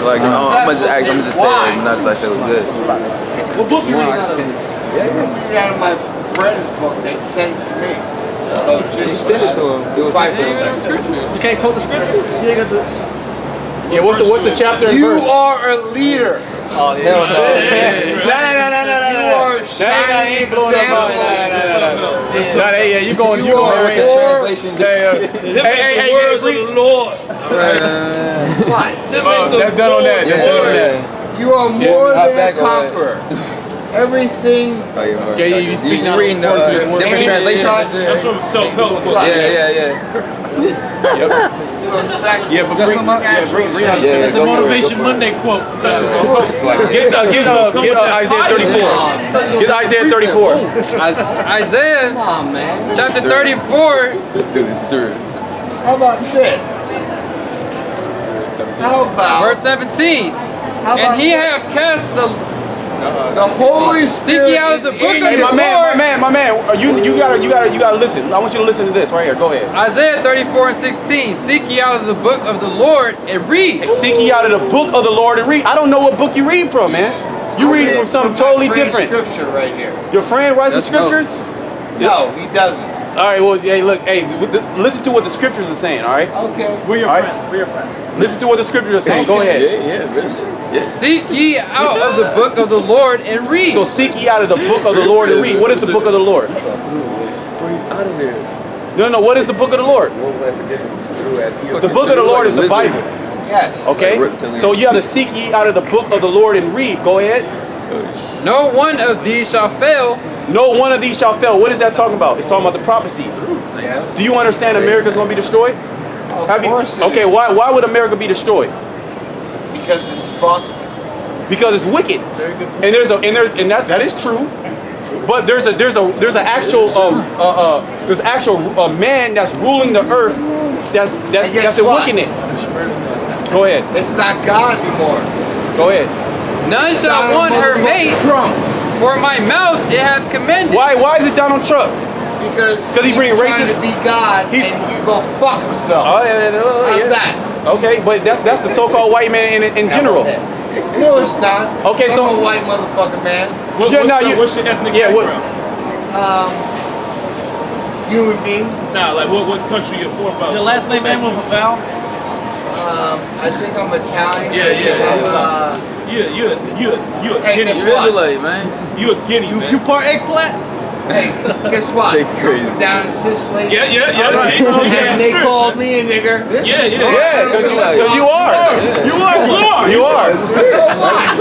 Like, I'm gonna just say it, not just like say it was good. What book you reading out of? I'm reading out of my friend's book. They sent it to me. So just Send it to him. It was 5 sent to him. seconds. You can't quote the scripture? You ain't got the... Yeah, what's the chapter and You verse? are a leader. Oh, yeah. Hell no. No. You are a shining example. Yeah, you going You are Translation. Hey, Word of the Lord. What? that's done on that. That's done on that. You are more hop than a back on that. conqueror. Everything. Yeah, you speak now. reading different translations. That's from self-help book. Yeah. Yeah, but read It's a Motivation Monday quote. Get Isaiah 34. Get Isaiah 34. Isaiah Come on, man. chapter 34. This dude is through. How about this? How about Verse 17. How about And he this? have cast the The Holy Spirit ye out of the is book in of Hey, you. my man. You gotta listen. I want you to listen to this right here. Go ahead. Isaiah 34 and 16. Seek ye out of the book of the Lord and read. Seek ye out of the book of the Lord and read. I don't know what book you read from, man. You reading from something totally My friend's different. Scripture right here. Your friend writes some That's scriptures? No, he doesn't. All right, well, hey, look, hey, listen to what the scriptures are saying, all right? Okay. We're your All right. friends. We're your friends. Listen to what the scriptures are saying. Go ahead. Seek ye out of the book of the Lord and read. So seek ye out of the book of the Lord and read. What is the book of the Lord? No, what is the book of the Lord? The book of the Lord is the Bible. Yes. Okay? So you have to seek ye out of the book of the Lord and read. Go ahead. No one of these shall fail. No one of these shall fail. What is that talking about? It's talking about the prophecies. Yes. Do you understand America's going to be destroyed? Of Have you- course. Okay, why would America be destroyed? Because it's fucked. Because it's wicked. And that is true. But there's an actual man that's ruling the earth that's guess in what? wickedness. Go ahead. It's not God anymore. Go ahead. None shall Donald want her motherfucking mate. Trump. For my mouth it hath commanded. Why is it Donald Trump? Because 'Cause he he's bring trying racism- to be God he- and he go fuck himself. Oh yeah. How's that? Okay, but that's the so-called white man in general. No, it's not. Okay, I'm so- a white motherfucker, man. Yeah, no, What's your ethnic what- background? Human being. Nah, like what country your forefathers? Is your last name end with a vowel? I think I'm Italian. Yeah, I think I'm, You're a Hey, Guinea. guess You're what? Israelite, man. You a Guinea, You man. part eggplant? Hey, guess what? Jake I'm crazy. from down in Sicily. Yeah. See, And they called me a nigger. Yeah. Yeah, because you are. You are. You are. So what?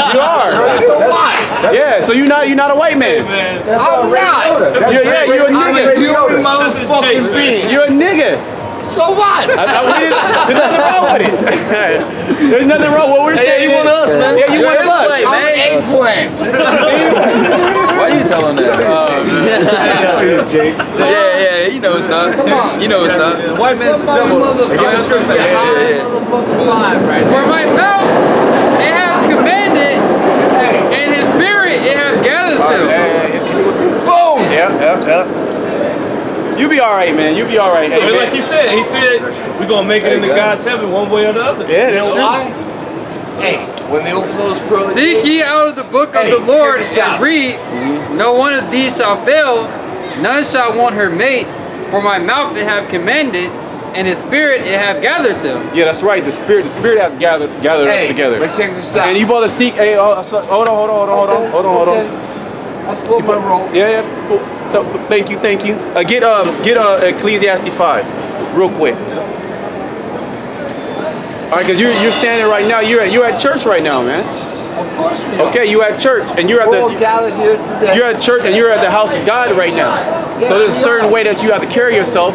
You are. So what? Yeah, so you're not a white man. Man. I'm not. You're a I'm a nigga. human motherfucking being. You're a nigga. So what? There's nothing wrong with it. There's nothing wrong. What we're saying. you want us, man. Yeah, you You're want us. Israelite, I'm an man. eggplant. Why you telling that? Yeah, you know what's up. Come on. You know what's up. White man's the Somebody devil. motherfucking high Yeah. motherfucking five right For now. my mouth it hath commanded, Hey, and his spirit it hath gathered them. boom. Yep. You be all right, man. You be all right. Hey, But man. like he said we're gonna make it into God's heaven one way or the other. Yeah, that's You know true. why? Hey, when they open those pearly Seek gates, ye out of the book of Hey, the Lord check this out. and read. No one of these shall fail. None shall want her mate. For my mouth it have commanded, and his spirit it have gathered them. Yeah, that's right. The spirit has gathered us hey, together. but check this out. And you both seek. Hey, hold on. Okay. I slow my roll. Yeah. Thank you. Get Ecclesiastes 5, real quick. All right, because you're standing right now. You're at church right now, man. Of course we are. Okay, you at church and you're at We're all the gathered here today. you're at church and you're at the house of God right now. So there's a certain way that you have to carry yourself.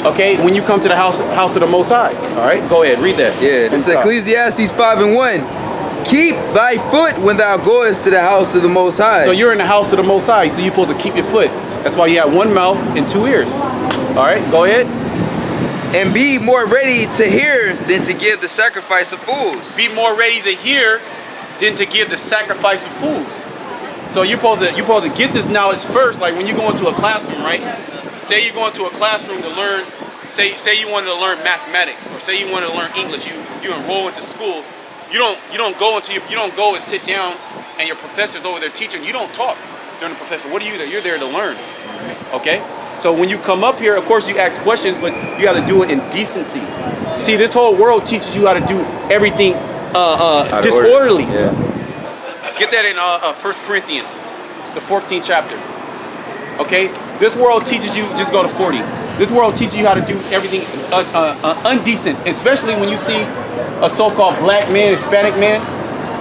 Okay, when you come to the house of the Most High. All right, go ahead, read that. Yeah, From it's the top. Ecclesiastes 5:1. Keep thy foot when thou goest to the house of the Most High. So you're in the house of the Most High, so you're supposed to keep your foot. That's why you have one mouth and two ears. All right, go ahead. And be more ready to hear than to give the sacrifice of fools. Be more ready to hear than to give the sacrifice of fools. So you're supposed to get this knowledge first. Like when you go into a classroom, right? Say you go into a classroom to learn say you wanted to learn mathematics, or say you wanted to learn English, you enroll into school. You don't go and sit down and your professor's over there teaching. You don't talk during the professor. What are you there? You're there to learn. Okay? So when you come up here, of course you ask questions, but you have to do it in decency. See, this whole world teaches you how to do everything disorderly. Yeah. Get that in 1 Corinthians, the 14th chapter. Okay? This world teaches you, just go to 40. This world teaches you how to do everything undecent, especially when you see a so-called black man, Hispanic man,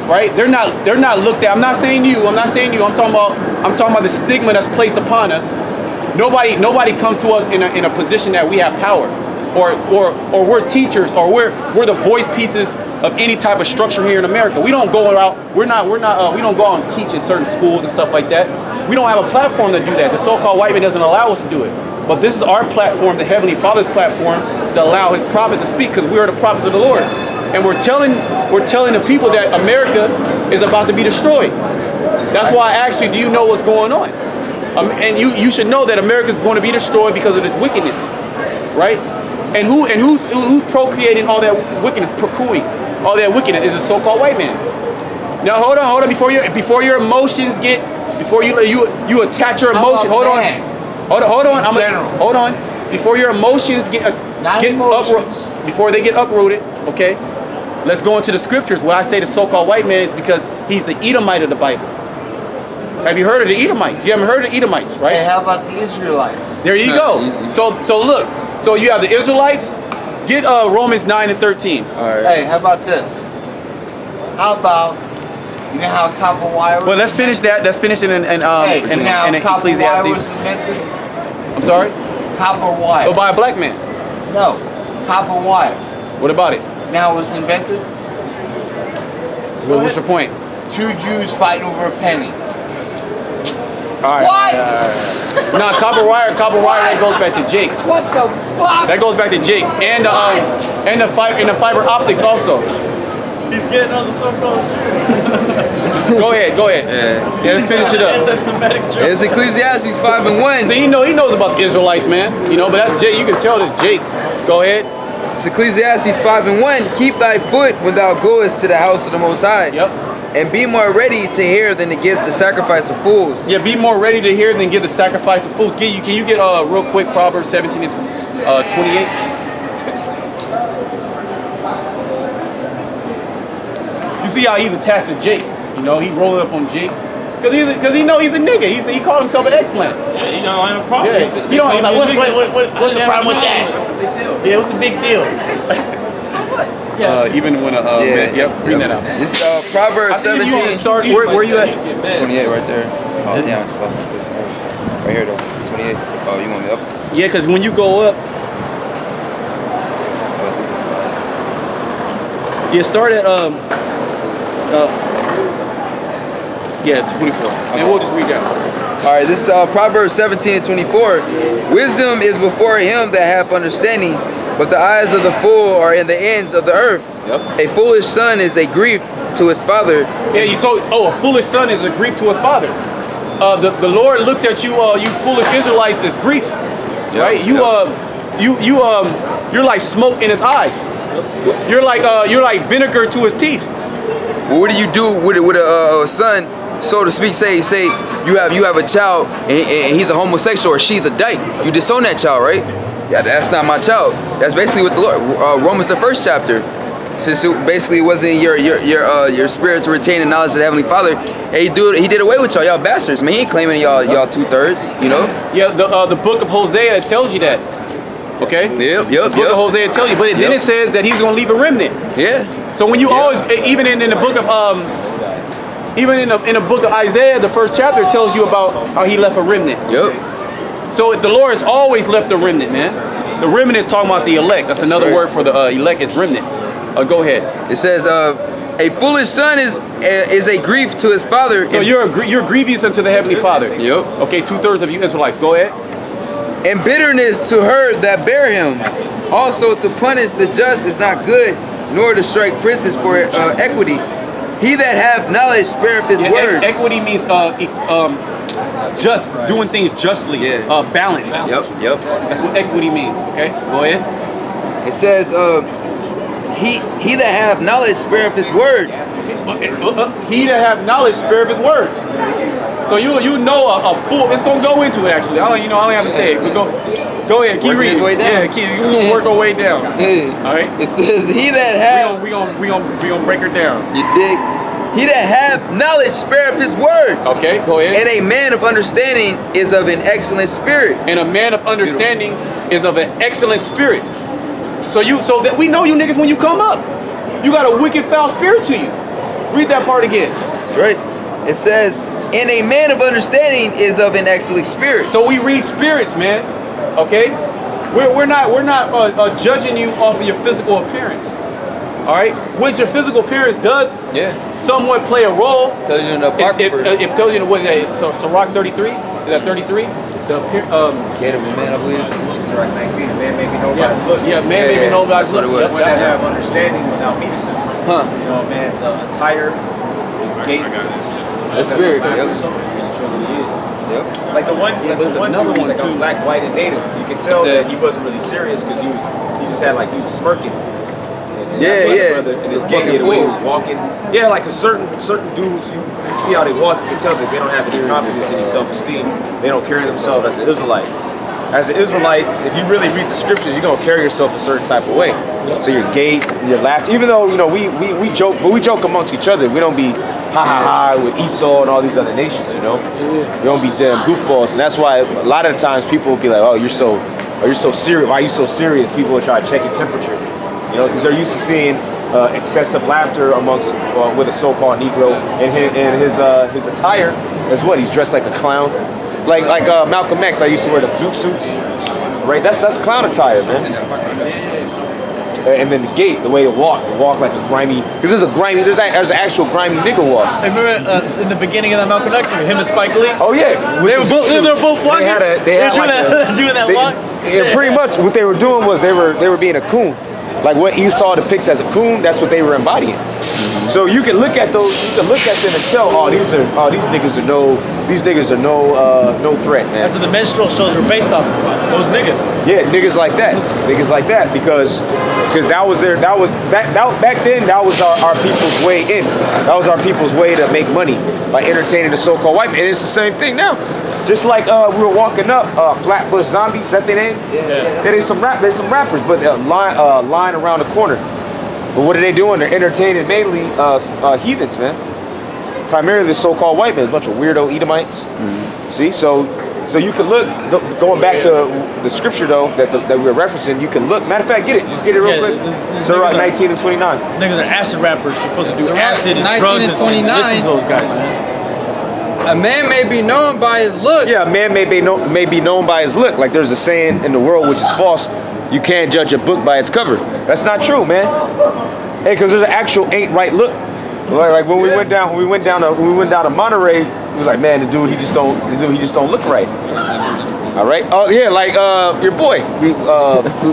right? They're not looked at. I'm not saying you. I'm talking about the stigma that's placed upon us. Nobody comes to us in a position that we have power, or we're teachers, or we're the voice pieces of any type of structure here in America. We don't go out. We don't go out and teach in certain schools and stuff like that. We don't have a platform to do that. The so-called white man doesn't allow us to do it. But this is our platform, the Heavenly Father's platform, to allow His prophets to speak, because we are the prophets of the Lord, and we're telling the people that America is about to be destroyed. That's why I asked you, do you know what's going on? And you should know that America is going to be destroyed because of this wickedness, right? And who's procreating all that wickedness, procuring all that wickedness is the so-called white man. Now hold on, before your emotions get, before you attach your emotion. Hold on. Hold on. Before your emotions before they get uprooted, okay? Let's go into the scriptures. When I say the so-called white man, is because he's the Edomite of the Bible. Have you heard of the Edomites? You haven't heard of the Edomites, right? Hey, how about the Israelites? There you go. So look. So you have the Israelites. Get Romans 9 and 13. All right. Hey, how about this? How about, you know how copper wire was Well, let's finish that. Let's finish it in you know how copper wire was Ecclesiastes. invented? I'm sorry? Copper wire. Oh, by a black man. No, copper wire. What about it? Now it was invented? What's your point? Two Jews fighting over a penny. All right. What? No, copper wire, that goes back to Jake. What the fuck? That goes back to Jake, and the fiber optics also. He's getting on the so-called Go ahead. Yeah, let's finish it up. anti-Semitic joke. It's Ecclesiastes 5 and 1. See, he knows about the Israelites, man. But that's Jake. You can tell that's Jake. Go ahead. It's Ecclesiastes 5 and 1. Keep thy foot when thou goest to the house of the Most High. Yep. And be more ready to hear than to give the sacrifice of fools. Yeah, be more ready to hear than give the sacrifice of fools. Can you get real quick Proverbs 17 and 28? You see how he's attached to Jake. He rolled up on Jake. Because he know he's a nigga. He called himself an eggplant. Yeah, you know, I have a problem. Yeah. He's He's like, what's the problem with that? What's the big deal? Yeah, what's the big deal? So what? Even when bring that out. This is Proverbs I think if you want to 17. start, where you at? 28 right there. Oh, yeah, I just lost my place. Right here, though. 28. Oh, you want me up? Yeah, because when you go up, you start at 24, and we'll just read that. All right, this is Proverbs 17 and 24. Wisdom is before him that hath understanding, but the eyes of the fool are in the ends of the earth. Yep. A foolish son is a grief to his father. Yeah, a foolish son is a grief to his father. The Lord looks at you, you foolish Israelites, as grief, right? You're like smoke in his eyes. You're like vinegar to his teeth. Well, what do you do with a son, so to speak? Say you have a child and he's a homosexual or she's a dyke. You disown that child, right? Yeah, that's not my child. That's basically what the Lord, Romans the 1st chapter. Since it basically wasn't your spirit to retain the knowledge of the Heavenly Father, and he did away with y'all bastards. Man, he ain't claiming y'all 2/3. Yeah, the book of Hosea tells you that. Okay. Yep. The book of Hosea tells you, but then it says that he's going to leave a remnant. Yeah. So when you always, even in the book of even in the book of Isaiah, the 1st chapter tells you about how he left a remnant. Yep. So the Lord has always left a remnant, man. The remnant is talking about the elect. That's another right. word for the elect is remnant. Go ahead. It says, a foolish son is a grief to his father. So you're grievous unto the Heavenly Father. Yep. Okay, 2/3 of you Israelites. Go ahead. And bitterness to her that bear him. Also to punish the just is not good, nor to strike princes for equity. He that hath knowledge spareth his words. Equity means just, doing things justly, Yeah. balance. Yep. That's what equity means. Okay, go ahead. It says, he that have knowledge spareth his words. He that have knowledge spare of his words. So you know a fool. It's gonna go into it actually. I don't have to say it. But go ahead. Keep Working reading. his way down. Yeah, we're gonna work our way down. All right. It says, he that have, We gonna break her down. you dig? He that have knowledge spareth his words. Okay, go ahead. And a man of understanding is of an excellent spirit. And a man of understanding is of an excellent spirit. So that we know you niggas when you come up. You got a wicked foul spirit to you. Read that part again. That's right. It says, and a man of understanding is of an excellent spirit. So we read spirits, man. Okay, we're not judging you off of your physical appearance. All right, which your physical appearance does somewhat play a role. Tells you in the It tells you in what is that? So Sirach 33. Is that 33? Man, I believe. Sirach 19, a man may be known by his look. Yeah, man may be known by his that's what look. it was. One that have understanding without meanness. Huh. You know, a man's attire, his gait. That's spirit. Yep. Show who he is. Yep. Like the one there's dude another was one, like a too. black, white, and native. You can tell It says- that he wasn't really serious because he just had like, he was smirking. And Yeah, that's why the yeah. brother, in his Fucking gait, the way he fool. was walking. Yeah, like a certain dudes, you see how they walk, you can tell that they don't have any confidence, any self-esteem. They don't carry themselves as an Israelite. As an Israelite, if you really read the scriptures, you're gonna carry yourself a certain type of way. So your gait, your laughter, even though we joke, but we joke amongst each other. We don't be ha ha ha with Esau and all these other nations, We don't be damn goofballs, and that's why a lot of the times people will be like, "Oh, you're so serious. Why are you so serious?" People will try to check your temperature, because they're used to seeing excessive laughter amongst with a so-called Negro, and his attire is what he's dressed like a clown. Like Malcolm X, I used to wear the zoot suits, right? That's clown attire, man. And then the gait, the way to walk like a grimy, because there's an actual grimy nigga walk. I remember in the beginning of that Malcolm X movie, him and Spike Lee. Oh yeah, They were both walking. They had doing that walk. Yeah, pretty much what they were doing was they were being a coon. Like what Esau depicts as a coon, that's what they were embodying. So you can look at those, you can look at them and tell, these niggas are no threat, man. That's what the minstrel shows were based off of. Those niggas. Yeah, niggas like that, because back then that was our people's way in. That was our people's way to make money by entertaining the so-called white man. And it's the same thing now. Just like we were walking up, Flatbush Zombies, is that their name? Yeah. There's some rappers, but lying around the corner. But what are they doing? They're entertaining mainly heathens, man. Primarily the so-called white men, a bunch of weirdo Edomites. Mm-hmm. See, so you can look, going back to the scripture though that we were referencing, you can look, matter of fact, just get it real quick. Sirach 19 and 29. These niggas are acid rappers. You're supposed to do acid and 19 drugs and and 29. listen to those guys, man. A man may be known by his look. Yeah, a man may be known by his look. Like there's a saying in the world which is false. You can't judge a book by its cover. That's not true, man. Hey, because there's an actual ain't right look. Like when we went down to Monterey, it was like, man, the dude he just don't look right. All right. Oh yeah, like your boy.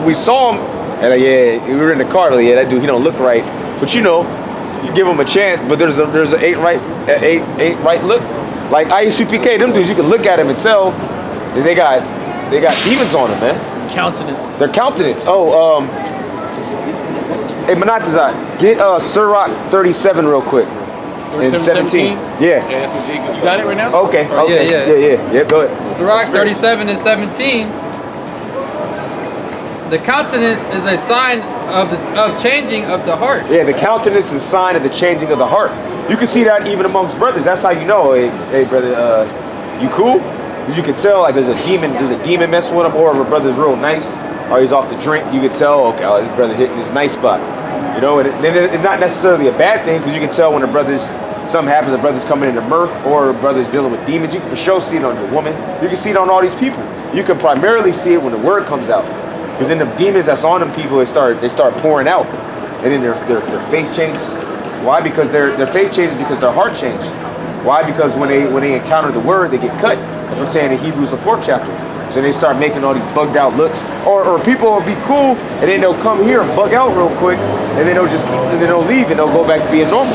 We saw him, and we were in the car. Like, yeah, that dude he don't look right. But you give him a chance. But there's an ain't right look. Like IUCPK, them dudes, you can look at them and tell that they got demons on them, man. Countenance. Their countenance. Oh, hey, Manatazat, get Sirach 37 real quick. And 17. Yeah. Yeah, that's what you got it right now? Okay. Yeah, go ahead. Sirach 37 and 17. The countenance is a sign of changing of the heart. Yeah, the countenance is a sign of the changing of the heart. You can see that even amongst brothers. That's how you know, hey brother, you cool? Because you can tell like there's a demon messing with him, or if a brother's real nice, or he's off the drink. You can tell, okay, this brother hitting his nice spot. And it's not necessarily a bad thing, because you can tell when something happens, the brother's coming into mirth, or the brother's dealing with demons. You can for sure see it on your woman. You can see it on all these people. You can primarily see it when the word comes out. Because then the demons that's on them people, they start pouring out. And then their face changes. Why? Because their face changes because their heart changed. Why? Because when they encounter the word, they get cut. I'm saying in Hebrews the 4th chapter. So they start making all these bugged out looks. Or people will be cool and then they'll come here and bug out real quick, and then they'll leave and they'll go back to being normal.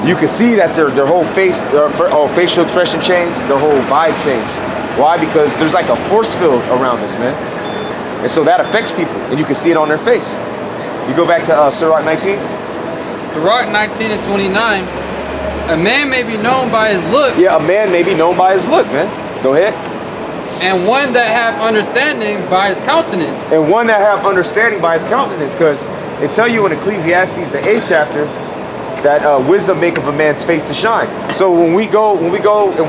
you can see that their whole face, facial expression changed, their whole vibe changed. Why? Because there's like a force field around us, man. And so that affects people, and you can see it on their face. You go back to Sirach 19. Sirach 19 and 29. A man may be known by his look, Yeah, a man may be known by his look, man. Go ahead. and one that hath understanding by his countenance. And one that have understanding by his countenance, because it tell you in Ecclesiastes, the 8th chapter, that wisdom maketh a man's face to shine. So when we go and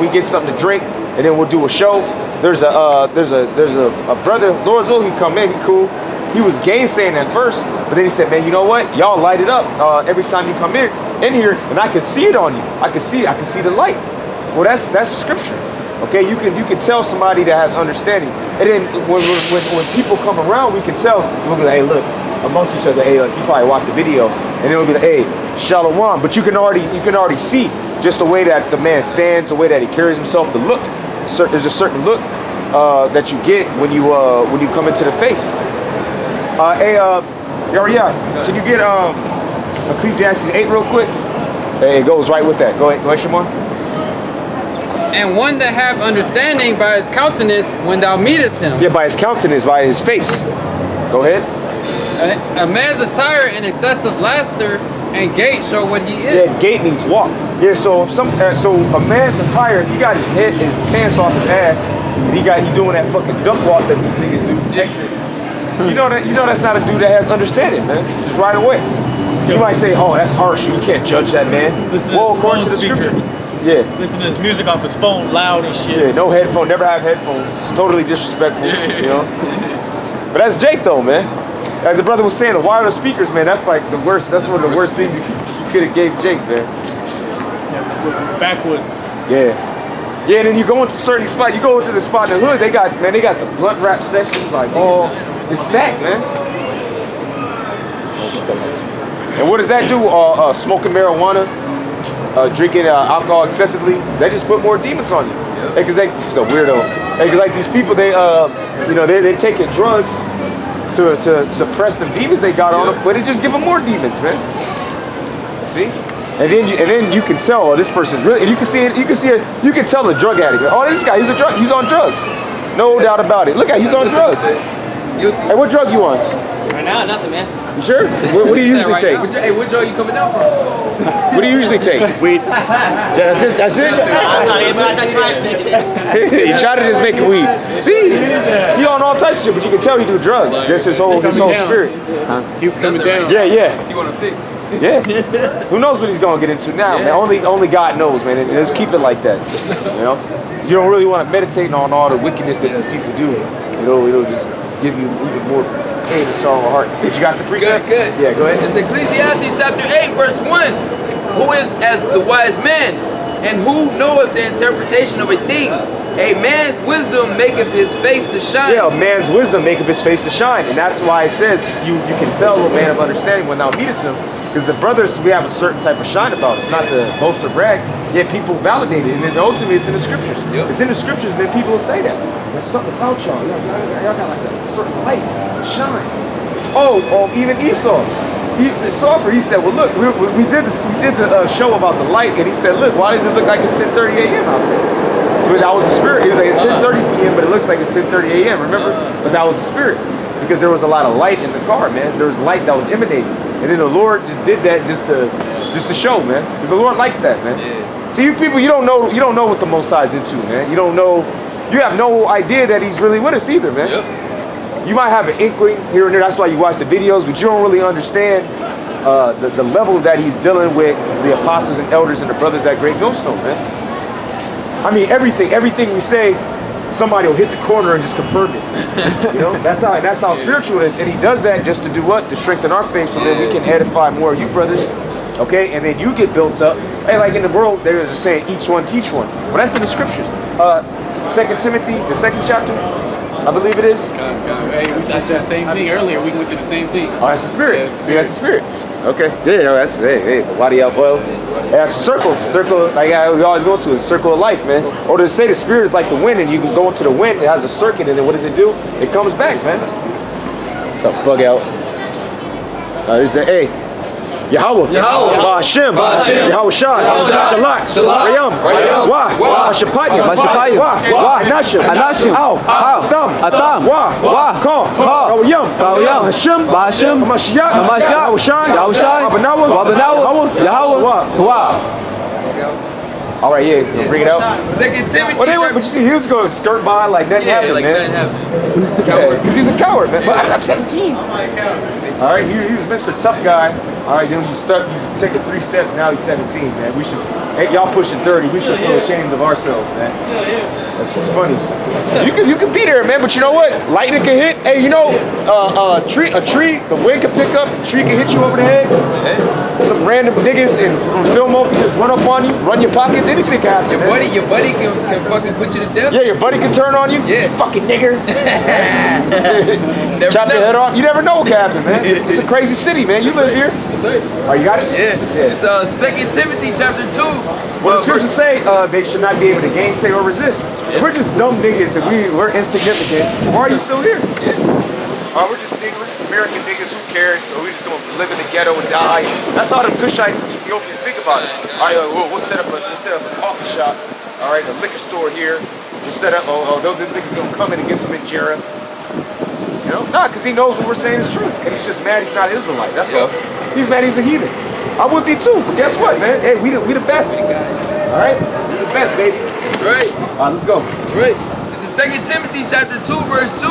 we get something to drink, and then we'll do a show. There's a brother, Lord's will, he come in, he cool. He was gainsaying at first, but then he said, man, you know what? Y'all light it up every time you come in here, and I can see it on you. I can see the light. Well, that's scripture. Okay, you can tell somebody that has understanding, and then when people come around, we can tell. We'll be like, hey, look, amongst each other, hey, like, you probably watch the videos, and then we'll be like, hey, shalom. But you can already see just the way that the man stands, the way that he carries himself, the look. There's a certain look that you get when you come into the faith. Can you get Ecclesiastes 8 real quick? It goes right with that. Go ahead, Shimon. And one that hath understanding by his countenance when thou meetest him. Yeah, by his countenance, by his face. Go ahead. A man's attire and excessive laughter and gait show what he Yeah, is. gait means walk. Yeah, so if so a man's attire, if he got his pants off his ass, and he doing that fucking duck walk that these niggas do, texting. You know that's not a dude that has understanding, man. Just right away. You might say, oh, that's harsh. You can't judge that man. Listen to Well, his according to phone the speaker. scripture. Yeah. Listen to his music off his phone, loud and shit. Yeah, no headphone, never have headphones. It's totally disrespectful, you know. But that's Jake though, man. Like the brother was saying, the wireless speakers, man, that's like the worst. That's one of the worst things you could have gave Jake, man. Backwoods. Yeah. Yeah, and then you go into certain spot, you go into the spot in the hood, they got the blunt wrap section, like it's stacked, man. And what does that do? Smoking marijuana, drinking alcohol excessively, they just put more demons on you. Because he's a weirdo. Cause like these people, they're taking drugs to suppress the demons they got on them, but it just give them more demons, man. See? And then you can tell, oh, this person's really, and you can tell the drug addict. Oh, this guy, he's on drugs. No doubt about it. Look at, he's on drugs. Hey, what drug you on? Right now, nothing, man. You sure? What do you usually take? Hey, what drug you coming down from? What do you usually take? Weed. That's it? That's not it, but I tried to make it. You try to just make it weed. See? He on all types of shit, but you can tell he do drugs. Just his whole spirit. He was coming down. Yeah. You want to fix? Yeah. Who knows what he's gonna get into now, man? Only God knows, man. And let's keep it like that. You know? You don't really want to meditate on all the wickedness that these people do. It'll just give you even more pain and sorrow of heart. You got the precept? Good. Yeah, go ahead. It's Ecclesiastes chapter 8, verse 1. Who is as the wise man, and who knoweth the interpretation of a thing? A man's wisdom maketh his face to shine. Yeah, a man's wisdom maketh his face to shine. And that's why it says you can tell a man of understanding when thou meetest him. Because the brothers, we have a certain type of shine about us, not to boast or brag, yet people validate it. And then ultimately it's in the scriptures. Yep. It's in the scriptures, and then people will say that. There's something about y'all. Y'all got like a certain light, shine. Oh, even Esau. He said, well, look, we did the show about the light, and he said, look, why does it look like it's 10:30 a.m. out there? But that was the spirit. He was like, it's 10:30 p.m., but it looks like it's 10:30 a.m., remember? But that was the spirit. Because there was a lot of light in the car, man. There was light that was emanating. And then the Lord just did that just to show, man. Because the Lord likes that, man. Yeah. See, you people, you don't know what the Most High is into, man. You have no idea that he's really with us either, man. Yep. You might have an inkling here and there, that's why you watch the videos, but you don't really understand the level that he's dealing with the apostles and elders and the brothers at Great Millstone, man. I mean, everything we say, somebody will hit the corner and just confirm it. You know, that's how spiritual it is. And he does that just to do what? To strengthen our faith so that we can edify more of you brothers. Okay, and then you get built up. Hey, like in the world, there is a saying, each one teach one. Well, that's in the scriptures. 2 Timothy, the 2nd chapter, I believe it is. Hey, I said the same thing earlier. We went to the same thing. Oh, that's the spirit. Yeah, it's the Yeah, that's the spirit. Okay. Yeah, no, that's wadi up. Well, that's a circle. Like we always go to, a circle of life, man. Or to say the spirit is like the wind, and you can go into the wind. It has a circuit, and then what does it do? It comes back, man. The bug out. There's the A. Yahweh, Ba'Hashem, Yahweh Shai, Shalak, Rayam, Wa, Ashapatya, Wa, Anashim, Ao, Atam, Wa, Ka, Rawayam, Hashem, Hamashiach, Yahweh Shai, Wabanawa, Yahweh, Tawah. All right, yeah, bring it out. 2 Timothy. But you see, he was going to skirt by like nothing happened, like man. nothing happened. Because he's a coward, man. But I'm 17. All right, he was Mr. Tough Guy. All right, then you take it 3 steps. Now he's 17, man. We should. Hey, y'all pushing 30. We should feel ashamed of ourselves, man. That's just funny. You can be there, man. But you know what? Lightning can hit. Hey, you know, a tree, the wind can pick up. A tree can hit you over the head. Some random niggas from Filmo can just run up on you, run your pockets. Anything can happen. Your buddy can fucking put you to death. Yeah, your buddy can turn on you. Yeah. Fucking nigger. Chop your head off. You never know what can happen, man. It's a crazy city, man. You live here. Oh, you got it? Yeah. It's 2 Timothy chapter 2. Well, the scriptures say they should not be able to gainsay or resist. If we're just dumb niggas and we're insignificant, why are you still here? We're just niggas, we're just American niggas, who cares? So we're just gonna live in the ghetto and die. That's how the Kushites and Ethiopians think about it. All right, we'll set up a coffee shop. All right, a liquor store here. We'll set up, those niggas gonna come in and get some injera. You know? Nah, because he knows what we're saying is true. And he's just mad he's not an Israelite. That's all. He's mad he's a heathen. I would be too, but guess what, man? Hey, we the best. All right? We the best, baby. That's right. All right, let's go. That's right. This is 2 Timothy chapter 2, verse 2.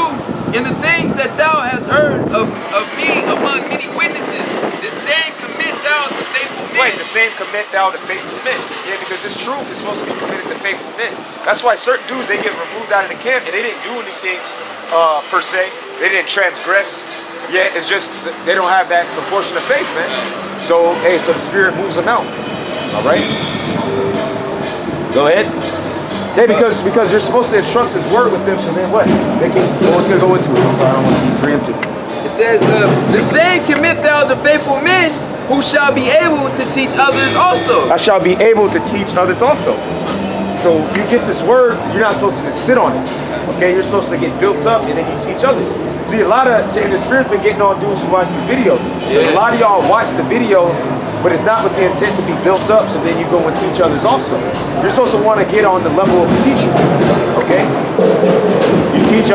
In the things that thou hast heard of me among many witnesses, the same commit thou to faithful men. Right, the same commit thou to faithful men. Yeah, because this truth is supposed to be committed to faithful men. That's why certain dudes, they get removed out of the camp and they didn't do anything per se. They didn't transgress. Yeah, it's just they don't have that proportion of faith, man. So, hey, so the Spirit moves them out. All right? Go ahead. Yeah, because you're supposed to entrust His word with them, so then what? They can. Well, it's gonna go into it. I'm sorry, I don't want to be preempted. It says, the same commit thou to faithful men who shall be able to teach others also. I shall be able to teach others also. So you get this word, you're not supposed to just sit on it. Okay, you're supposed to get built up and then you teach others. See, and the Spirit's been getting on dudes who watch these videos. Yeah. A lot of y'all watch the videos, but it's not with the intent to be built up, so then you go and teach others also. You're supposed to want to get on the level of the teacher, okay? You teach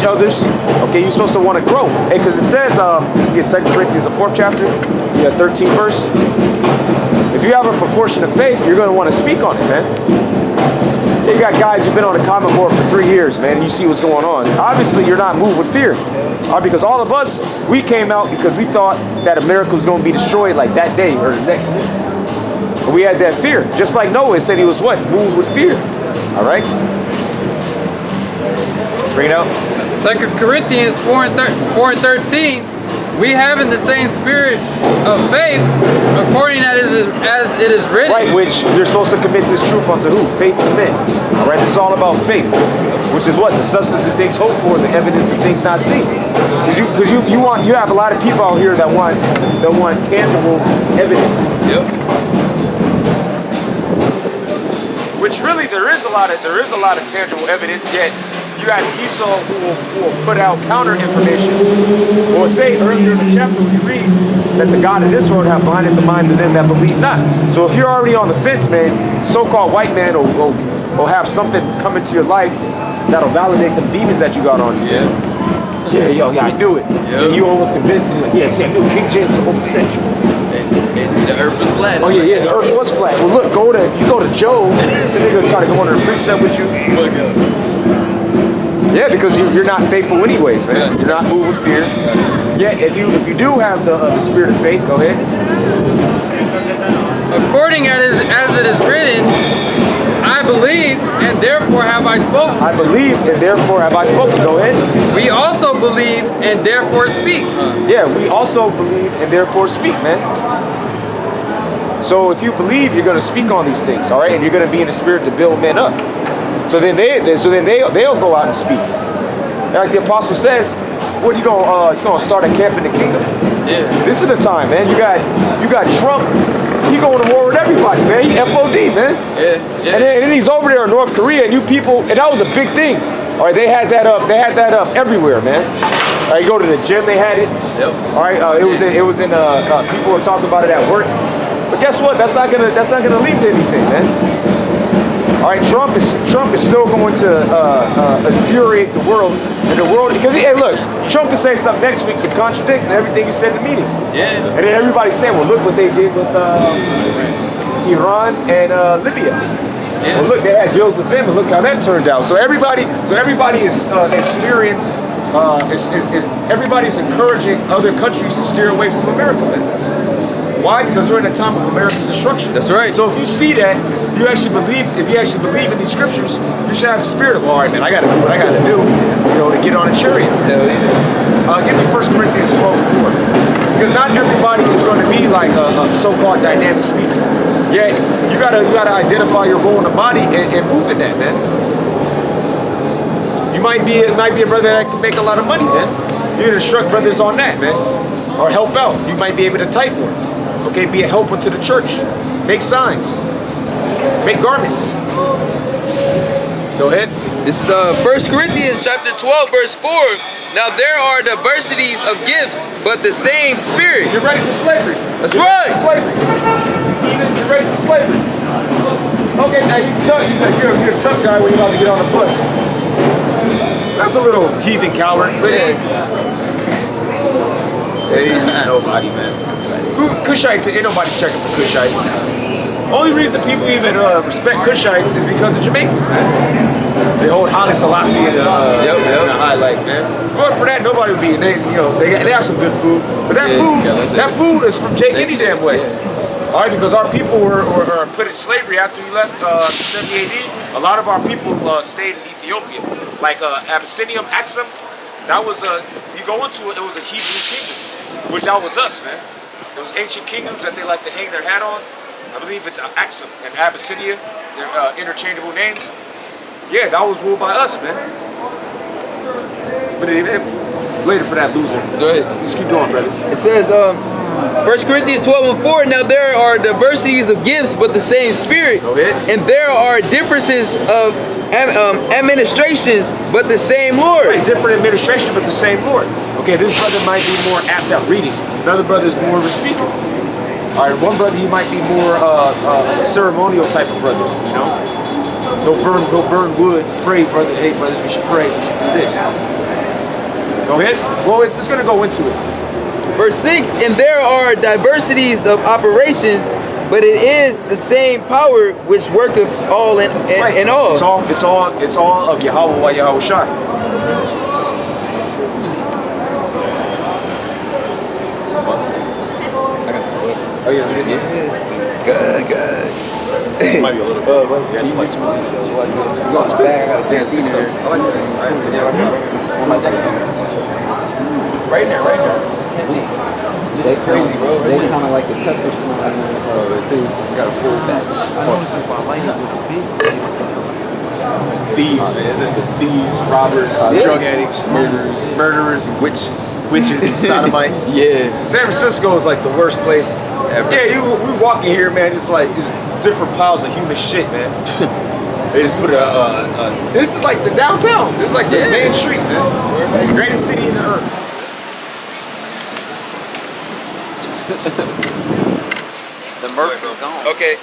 others, okay? You're supposed to want to grow. Hey, because it says, get 2 Corinthians, the 4th chapter, 13th verse. If you have a proportion of faith, you're going to want to speak on it, man. You got guys who've been on the comment board for 3 years, man, and you see what's going on. Obviously, you're not moved with fear. Because all of us, we came out because we thought that America was going to be destroyed like that day or the next day. And we had that fear. Just like Noah said he was what? Moved with fear. All right? Bring it out. 2 Corinthians 4 and 13, we having the same spirit of faith, according as it is written. Right, which you're supposed to commit this truth unto who? Faith to men. All right, this is all about faith, which is what? The substance of things hoped for, the evidence of things not seen. Because you have a lot of people out here that want tangible evidence. Yep. Which really there is a lot of tangible evidence, yet you got Esau who will put out counter information. Or say earlier in the chapter we read that the God of this world have blinded the minds of them that believe not. So if you're already on the fence, man, so-called white man will have something come into your life that'll validate them demons that you got on you. Yeah, I knew it. Yep. And you almost convinced me, like, see, I knew King James was homosexual. And the earth was flat. Oh yeah, the earth was flat. Well look, you go to Job, and they're gonna try to go under a precept with you. Yeah, because you're not faithful anyways, man. You're not moved with fear. Yeah, if you do have the spirit of faith, go ahead. According as it is written, I believe and therefore have I spoken. I believe and therefore have I spoken. Go ahead. We also believe and therefore speak. Yeah, we also believe and therefore speak, man. So if you believe, you're going to speak on these things, all right? And you're going to be in the spirit to build men up. So then they'll go out and speak. Like the apostle says, what you gonna start a camp in the kingdom? Yeah. This is the time, man. You got Trump. He going to war with everybody, man. He FOD, man. Yeah. And then he's over there in North Korea, and you people, and that was a big thing. All right, they had that up everywhere, man. All right, you go to the gym, they had it. Yep. All right, it was in people were talking about it at work. But guess what? That's not gonna lead to anything, man. All right, Trump is still going to infuriate the world, and the world, because hey, look, Trump can say something next week to contradict everything he said in the meeting. Yeah. And then everybody's saying, well, look what they did with Iran and Libya. Yeah. Well, look, they had deals with them, and look how that turned out. So everybody is steering. Everybody's encouraging other countries to steer away from America, man. Why? Because we're in a time of America's destruction. That's right. So if you see that, if you actually believe in these scriptures, you should have the spirit of, all right, man, I got to do what I got to do, to get on a chariot. Hell yeah. Give me 1 Corinthians 12:4. Because not everybody is going to be like a so-called dynamic speaker. Yeah, you gotta identify your role in the body and move in that, man. You might be a brother that can make a lot of money, man. You can instruct brothers on that, man. Or help out. You might be able to type more. Okay, be a helper to the church. Make signs. Make garments. Go ahead. This is 1 Corinthians chapter 12, verse 4. Now there are diversities of gifts, but the same Spirit. You're ready for slavery. That's You're right. ready for slavery. Eden, you're ready for slavery. Okay, now he's tough. He's like, you're a tough guy when you're about to get on the bus. That's a little heathen coward, but hey, nobody, man. Cushites, ain't nobody checking for Cushites. Only reason people even respect Cushites is because of Jamaicans, man. They hold Haile Selassie in the highlight, man. But for that, nobody would be. They have some good food, but that food is from Jake any damn way. All right, because our people were put in slavery after we left 70 AD. A lot of our people stayed in Ethiopia, like Abyssinia, Axum. That was you go into it. It was a Hebrew kingdom, which that was us, man. Those ancient kingdoms that they like to hang their hat on. I believe it's Axum and Abyssinia. They're interchangeable names. Yeah, that was ruled by us, man. But later for that loser. Just keep going, brother. It says, 1 Corinthians 12:4. Now there are diversities of gifts, but the same Spirit. Go ahead. And there are differences of administrations, but the same Lord. Right, different administration, but the same Lord. Okay, this brother might be more apt at reading. Another brother is more of a speaker. All right, one brother, he might be more ceremonial type of brother, Go burn wood, pray, brother. Hey, brothers, we should pray, we should do this. Go ahead. Well, it's going to go into it. Verse 6, and there are diversities of operations, but it is the same power which worketh all in all. It's all of Yahweh wa Yahweh Shai. I got some book. Oh yeah, it is. Good. Might be a little bit. Yeah, too much. You got your bag, I got a canteen there. I like this. All right, On my jacket. Right there. Canteen. They crazy, bro. They kind of like the toughest one too. Got a full batch. Thieves, man. The thieves, robbers, drug addicts, murderers, witches, sodomites. Yeah. San Francisco is like the worst place ever. Yeah, we walking here, man. It's like it's different piles of human shit, man. They just put this is like the downtown. This is like the main street, man. The greatest city in the earth. The Murph is gone. Okay.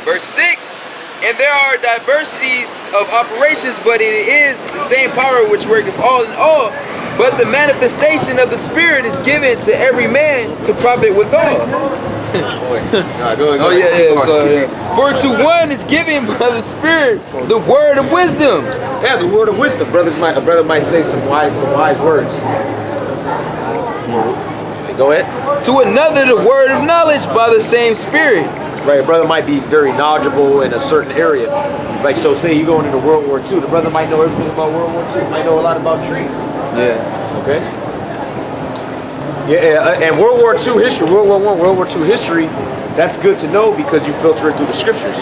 Verse 6. And there are diversities of operations, but it is the same power which worketh all in all. But the manifestation of the Spirit is given to every man to profit withal. For to one is given by the Spirit the word of wisdom. Yeah, the word of wisdom. A brother might say some wise words. Go ahead. To another the word of knowledge by the same Spirit. Right, a brother might be very knowledgeable in a certain area. Like, so say you going into World War II, the brother might know everything about World War II, might know a lot about trees. Yeah. Okay. Yeah, and World War II history, World War I, World War II history, that's good to know because you filter it through the scriptures,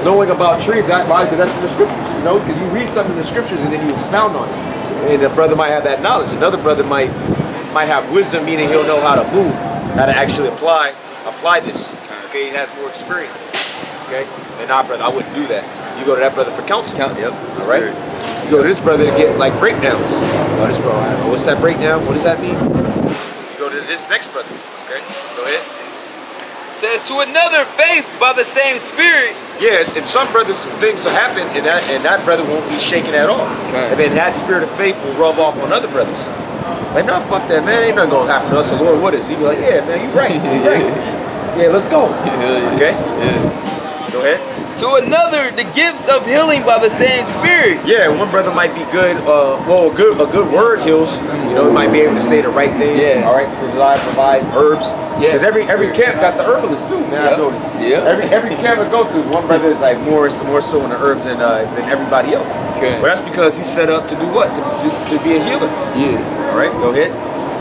Knowing about trees, because that's in the scriptures, because you read something in the scriptures and then you expound on it. And the brother might have that knowledge. Another brother might have wisdom, meaning he'll know how to move, how to actually apply this. Okay, he has more experience. Okay, and nah, brother, I wouldn't do that. You go to that brother for counsel. Yep. All right. You go to this brother to get like breakdowns. Oh, this bro, what's that breakdown? What does that mean? this next brother. Okay, go ahead. Says to another faith by the same Spirit. Yes, and some brothers things will happen, and that brother won't be shaken at all. Okay. And then that spirit of faith will rub off on other brothers. Like, no, fuck that, man. Ain't nothing gonna happen to us. The Lord, what is? He'd be like, yeah, man, you right. You right. Yeah, let's go. Okay. Yeah. Go ahead. To another, the gifts of healing by the same Spirit. Yeah, one brother might be good. Well, a good word heals. You know, he might be able to say the right things. Yeah. All right, provide herbs. Yeah. Because every camp got the herbalist too. Man, I've noticed. Yeah. Every camp I go to, one brother is like more so in the herbs than everybody else. Okay. But that's because he's set up to do what? To be a healer. Yeah. All right, go ahead.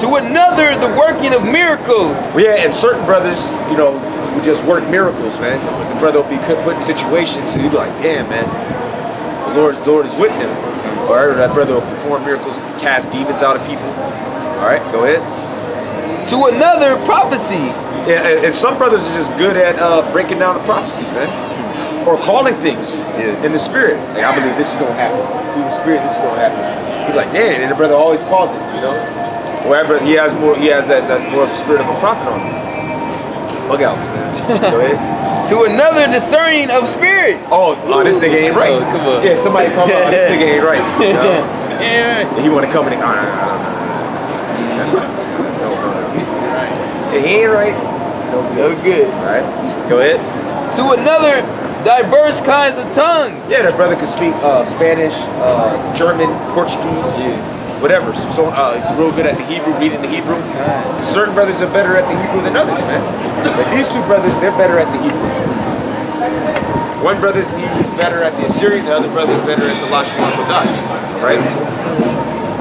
To another, the working of miracles. Well, yeah, and certain brothers, you know, would just work miracles, man. The brother will be put in situations, and he'd be like, damn, man, the Lord is with him. All right, or that brother will perform miracles, cast demons out of people. All right, go ahead. To another, prophecy. Yeah, and some brothers are just good at breaking down the prophecies, man. Or calling things in the spirit. Like, I believe this is gonna happen. In the spirit, this is gonna happen. You're like, damn, and the brother always calls it, you know? Wherever that's more of the spirit of a prophet on him. Bug outs, man. Go ahead. To another, discerning of spirits. Oh, this nigga ain't right. Oh, come on. Yeah, somebody come out, this nigga ain't right. You know? Yeah. He wanna come in and no. Yeah, he ain't right. No good. Alright, go ahead. To another, diverse kinds of tongues. Yeah, that brother can speak Spanish, German, Portuguese, whatever. So he's real good at the Hebrew, reading the Hebrew. Certain brothers are better at the Hebrew than others, man. But these two brothers, they're better at the Hebrew. One brother's he's better at the Assyrian, the other brother's better at the Lashon HaKodesh, right?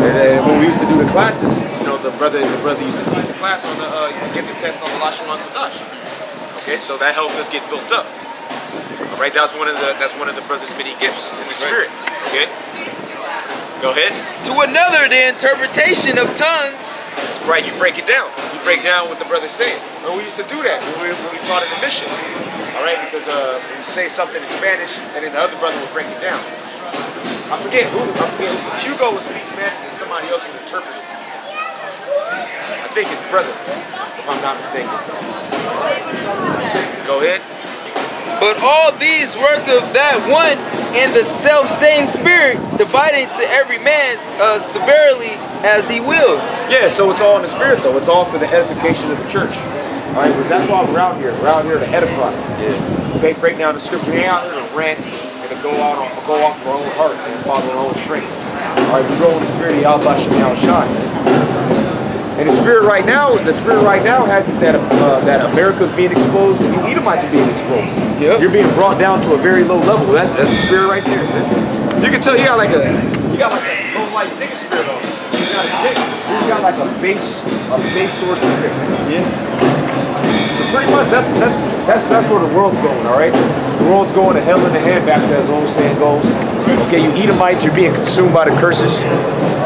And when we used to do the classes, you know, the brother used to teach the class on the give the test on the Lashon HaKodesh. Okay, so that helped us get built up. All right, that's one of the brother's many gifts in the spirit. Okay, go ahead. To another, the interpretation of tongues. Right, you break it down. You break down what the brother's saying. And we used to do that when we taught in the mission. All right, because when you say something in Spanish, and then the other brother would break it down. I forget who. Hugo would speak Spanish, and somebody else would interpret it. I think his brother, if I'm not mistaken. Go ahead. But all these work of that one and the self same Spirit, dividing to every man severely as he will. Yeah, so it's all in the spirit though. It's all for the edification of the church. All right, because that's why we're out here. We're out here to edify. Yeah. Okay, break down the scripture. We ain't out here to rant and to go off of our own heart and follow our own strength. All right, we grow in the spirit of Yahweh Shemel Shai. And the spirit right now has it that America's being exposed and the Edomites are being exposed. Yep. You're being brought down to a very low level. That's the spirit right there, man. You can tell you got like a low life nigga spirit on you. You got like a base sword spirit. Yeah. So pretty much that's where the world's going, all right? The world's going to hell in the handbasket, as the old saying goes. Okay, you Edomites, you're being consumed by the curses.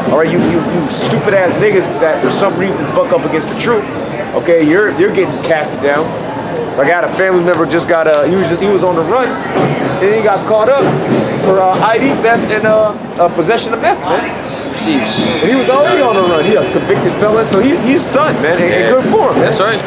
All right, you stupid ass niggas that for some reason fuck up against the truth. Okay, you're getting casted down. Like I had a family member just got he was on the run, and he got caught up for ID theft and possession of meth, man. Sheesh. And he was already on the run. He a convicted felon, so he's done, man. And good for him. That's right.